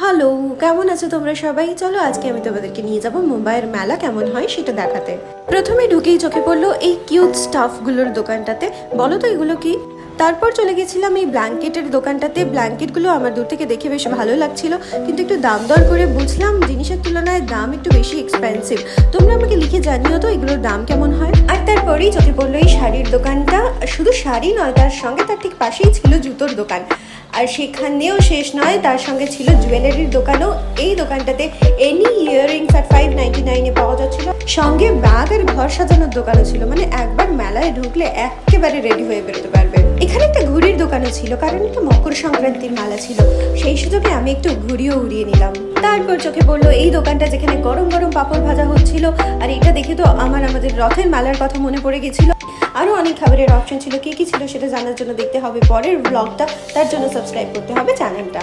Hello, কেমন আছো তোমরা সবাই? চলো আজকে আমি তোমাদেরকে নিয়ে যাব মুম্বাইয়ের মেলা কেমন হয় সেটা দেখাতে। প্রথমে ঢুকেই চোখে পড়লো এই কিউট স্টাফগুলোর দোকানটাতে। বলো তো এগুলো কি? তারপর চলে গেছিলাম এই ব্ল্যাঙ্কেটের দোকানটাতে। ব্ল্যাঙ্কেটগুলো আমার দূর থেকে দেখে বেশ ভালো লাগছিল, কিন্তু একটু দাম দর করে বুঝলাম জিনিসের তুলনায় দাম একটু বেশি এক্সপেন্সিভ। তোমরা আমাকে লিখে জানিও তো এগুলোর দাম কেমন হয়। আর তারপরেই চোখে পড়লো এই শাড়ির দোকানটা। শুধু শাড়ি নয়, তার সঙ্গে তার ঠিক পাশেই ছিল জুতোর দোকান। আর সেখানেও শেষ নয়, তার সঙ্গে ছিল জুয়েলারির দোকানও। এই দোকানটাতে এনি ইয়াররিংস আর 599-এ পাওয়া যাচ্ছিল। সঙ্গে ব্যাগ আর ঘর সাজানোর দোকানও ছিল, মানে একবার মেলায় ঢুকলে একেবারে রেডি হয়ে বেরোতে পারবে। এখানে একটা ঘুড়ির দোকানও ছিল, কারণ এটা মকর সংক্রান্তির মেলা ছিল। সেই সুযোগে আমি একটু ঘুড়িও উড়িয়ে নিলাম। তারপর চোখে পড়লো এই দোকানটা, যেখানে গরম গরম পাঁপড় ভাজা হচ্ছিল। আর এটা দেখে তো আমাদের রথের মেলার কথা মনে পড়ে গেছিল। আরও অনেক খাবারের অপশন ছিল, কি কি ছিল সেটা জানার জন্য দেখতে হবে পরের ব্লগটা। তার জন্য সাবস্ক্রাইব করতে হবে চ্যানেলটা।